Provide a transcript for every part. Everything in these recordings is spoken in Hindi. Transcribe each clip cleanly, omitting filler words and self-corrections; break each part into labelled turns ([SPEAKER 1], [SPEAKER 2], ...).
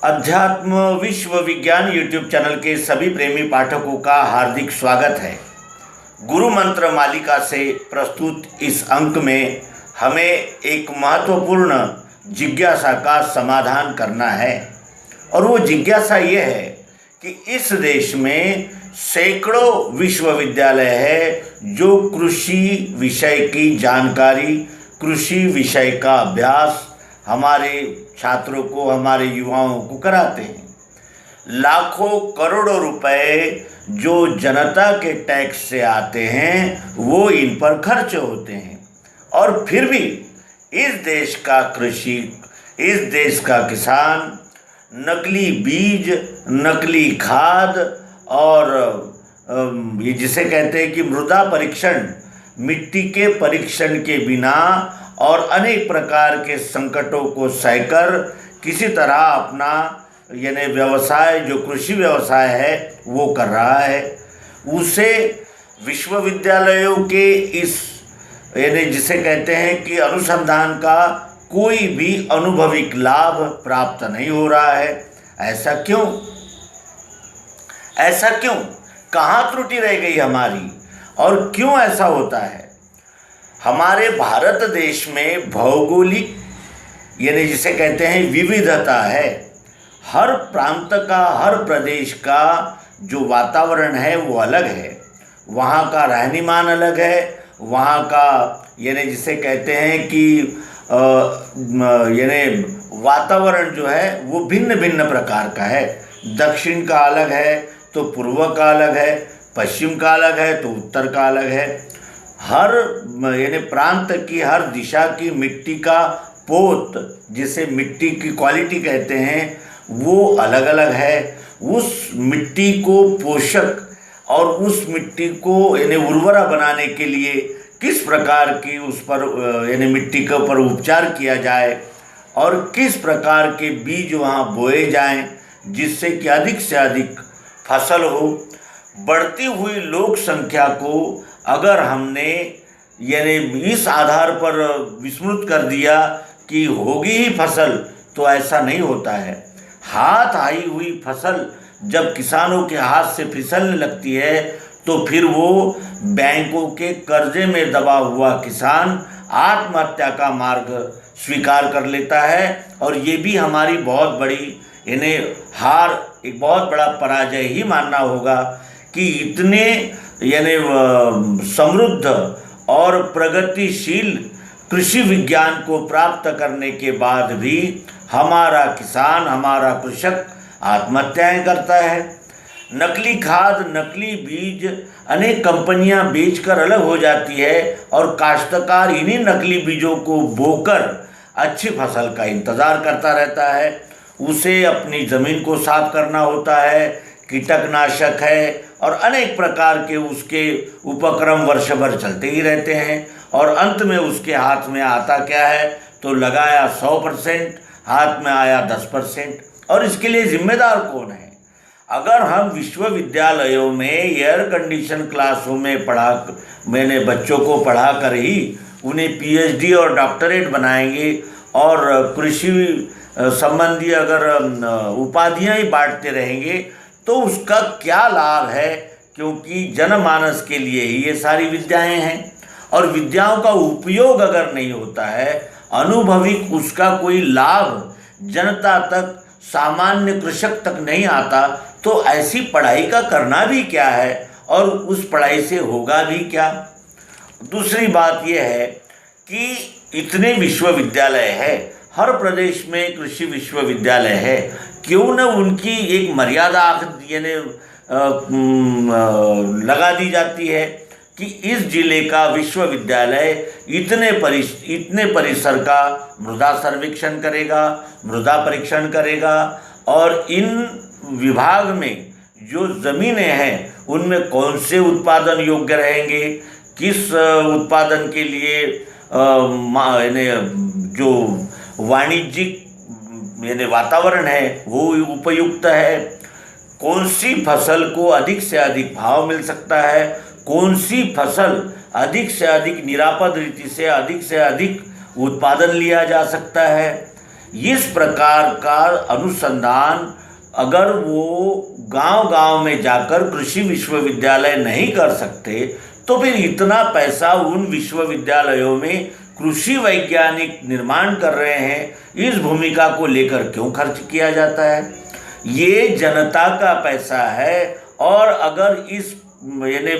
[SPEAKER 1] अध्यात्म विश्व विज्ञान यूट्यूब चैनल के सभी प्रेमी पाठकों का हार्दिक स्वागत है। गुरु मंत्र मालिका से प्रस्तुत इस अंक में हमें एक महत्वपूर्ण जिज्ञासा का समाधान करना है और वो जिज्ञासा ये है कि इस देश में सैकड़ों विश्वविद्यालय है जो कृषि विषय की जानकारी, कृषि विषय का अभ्यास हमारे छात्रों को, हमारे युवाओं को कराते हैं। लाखों करोड़ों रुपए जो जनता के टैक्स से आते हैं वो इन पर खर्च होते हैं और फिर भी इस देश का कृषि, इस देश का किसान नकली बीज, नकली खाद और ये जिसे कहते हैं कि मृदा परीक्षण, मिट्टी के परीक्षण के बिना और अनेक प्रकार के संकटों को सहकर किसी तरह अपना यानी व्यवसाय, जो कृषि व्यवसाय है वो कर रहा है। उसे विश्वविद्यालयों के इस यानी जिसे कहते हैं कि अनुसंधान का कोई भी अनुभविक लाभ प्राप्त नहीं हो रहा है। ऐसा क्यों? ऐसा क्यों? कहाँ त्रुटि रह गई हमारी और क्यों ऐसा होता है? हमारे भारत देश में भौगोलिक यानी जिसे कहते हैं विविधता है। हर प्रांत का, हर प्रदेश का जो वातावरण है वो अलग है। वहाँ का रहनीमान अलग है, वहाँ का यानी जिसे कहते हैं कि यानी वातावरण जो है वो भिन्न भिन्न प्रकार का है। दक्षिण का अलग है तो पूर्व का अलग है, पश्चिम का अलग है तो उत्तर का अलग है। हर यानी प्रांत की, हर दिशा की मिट्टी का पोत, जिसे मिट्टी की क्वालिटी कहते हैं, वो अलग अलग है। उस मिट्टी को पोषक और उस मिट्टी को यानी उर्वरा बनाने के लिए किस प्रकार की उस पर यानी मिट्टी के ऊपर उपचार किया जाए और किस प्रकार के बीज वहाँ बोए जाएं जिससे कि अधिक से अधिक फसल हो। बढ़ती हुई लोक संख्या को अगर हमने यानी इस आधार पर विस्मृत कर दिया कि होगी ही फसल, तो ऐसा नहीं होता है। हाथ आई हुई फसल जब किसानों के हाथ से फिसलने लगती है तो फिर वो बैंकों के कर्जे में दबा हुआ किसान आत्महत्या का मार्ग स्वीकार कर लेता है और ये भी हमारी बहुत बड़ी यानी हार, एक बहुत बड़ा पराजय ही मानना होगा कि इतने यानी समृद्ध और प्रगतिशील कृषि विज्ञान को प्राप्त करने के बाद भी हमारा किसान, हमारा कृषक आत्महत्याएं करता है। नकली खाद, नकली बीज अनेक कंपनियां बेचकर अलग हो जाती है और काश्तकार इन्हीं नकली बीजों को बोकर अच्छी फसल का इंतज़ार करता रहता है। उसे अपनी ज़मीन को साफ करना होता है, कीटकनाशक है और अनेक प्रकार के उसके उपक्रम वर्ष भर चलते ही रहते हैं और अंत में उसके हाथ में आता क्या है? तो लगाया 100%, हाथ में आया 10%। और इसके लिए जिम्मेदार कौन है? अगर हम विश्वविद्यालयों में एयर कंडीशन क्लासों में मैंने बच्चों को पढ़ा कर ही उन्हें पीएचडी और डॉक्टरेट बनाएंगे और कृषि संबंधी अगर उपाधियां ही बांटते रहेंगे तो उसका क्या लाभ है? क्योंकि जनमानस के लिए ही ये सारी विद्याएं हैं और विद्याओं का उपयोग अगर नहीं होता है, अनुभविक उसका कोई लाभ जनता तक, सामान्य कृषक तक नहीं आता, तो ऐसी पढ़ाई का करना भी क्या है और उस पढ़ाई से होगा भी क्या? दूसरी बात यह है कि इतने विश्वविद्यालय है, हर प्रदेश में कृषि विश्वविद्यालय है, क्यों न उनकी एक मर्यादा यानी लगा दी जाती है कि इस जिले का विश्वविद्यालय इतने परिसर का मृदा सर्वेक्षण करेगा, मृदा परीक्षण करेगा और इन विभाग में जो ज़मीनें हैं उनमें कौन से उत्पादन योग्य रहेंगे, किस उत्पादन के लिए यानी जो वाणिज्यिक यानी वातावरण है वो उपयुक्त है, कौन सी फसल को अधिक से अधिक भाव मिल सकता है, कौन सी फसल अधिक से अधिक निरापद रीति से अधिक उत्पादन लिया जा सकता है, इस प्रकार का अनुसंधान अगर वो गांव-गांव में जाकर कृषि विश्वविद्यालय नहीं कर सकते, तो फिर इतना पैसा उन विश्वविद्यालयों में कृषि वैज्ञानिक निर्माण कर रहे हैं, इस भूमिका को लेकर क्यों खर्च किया जाता है? ये जनता का पैसा है, और अगर इस यानी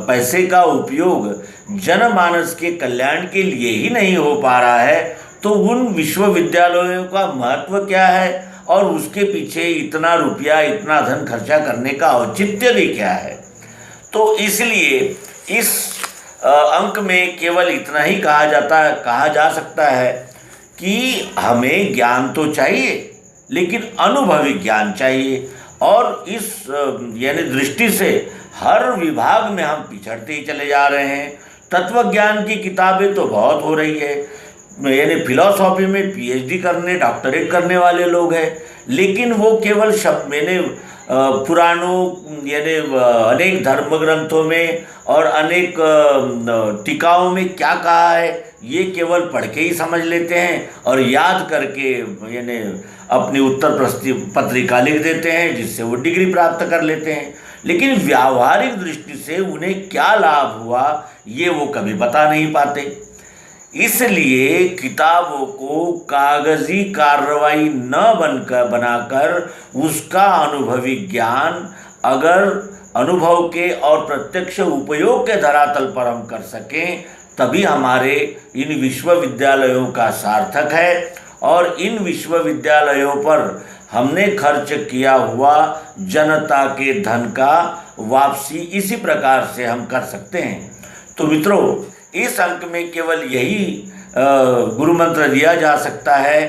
[SPEAKER 1] पैसे का उपयोग जनमानस के कल्याण के लिए ही नहीं हो पा रहा है, तो उन विश्वविद्यालयों का महत्व क्या है और उसके पीछे इतना रुपया, इतना धन खर्चा करने का औचित्य भी क्या है? तो इसलिए इस अंक में केवल इतना ही कहा जा सकता है कि हमें ज्ञान तो चाहिए, लेकिन अनुभवी ज्ञान चाहिए। और इस यानी दृष्टि से हर विभाग में हम पिछड़ते ही चले जा रहे हैं। तत्व ज्ञान की किताबें तो बहुत हो रही है, यानी फिलॉसफी में पीएचडी करने, डॉक्टरेट करने वाले लोग हैं, लेकिन वो केवल मैंने पुराणों यानी अनेक धर्म ग्रंथों में और अनेक टीकाओं में क्या कहा है ये केवल पढ़ के ही समझ लेते हैं और याद करके यानी अपनी उत्तर पत्रिका लिख देते हैं, जिससे वो डिग्री प्राप्त कर लेते हैं। लेकिन व्यावहारिक दृष्टि से उन्हें क्या लाभ हुआ ये वो कभी बता नहीं पाते। इसलिए किताबों को कागजी कार्रवाई न बनाकर उसका अनुभवी ज्ञान अगर अनुभव के और प्रत्यक्ष उपयोग के धरातल पर हम कर सकें, तभी हमारे इन विश्वविद्यालयों का सार्थक है। और इन विश्वविद्यालयों पर हमने खर्च किया हुआ जनता के धन का वापसी इसी प्रकार से हम कर सकते हैं। तो मित्रों, इस अंक में केवल यही गुरु मंत्र दिया जा सकता है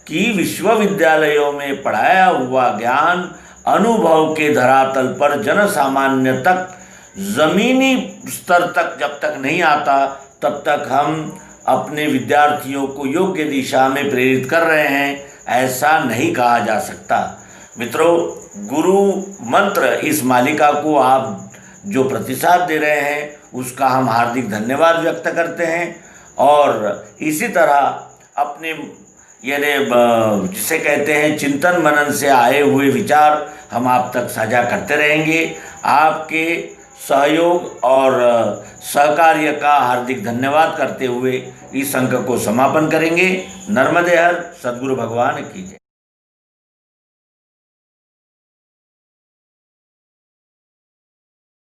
[SPEAKER 1] कि विश्वविद्यालयों में पढ़ाया हुआ ज्ञान अनुभव के धरातल पर जन सामान्य तक, जमीनी स्तर तक जब तक नहीं आता, तब तक हम अपने विद्यार्थियों को योग्य दिशा में प्रेरित कर रहे हैं, ऐसा नहीं कहा जा सकता। मित्रों, गुरु मंत्र इस मालिका को आप जो प्रतिसाद दे रहे हैं उसका हम हार्दिक धन्यवाद व्यक्त करते हैं। और इसी तरह अपने यानी जिसे कहते हैं चिंतन मनन से आए हुए विचार हम आप तक साझा करते रहेंगे। आपके सहयोग और सहकार्य का हार्दिक धन्यवाद करते हुए इस अंक को समापन करेंगे। नर्मदे हर, सद्गुरु भगवान की जय।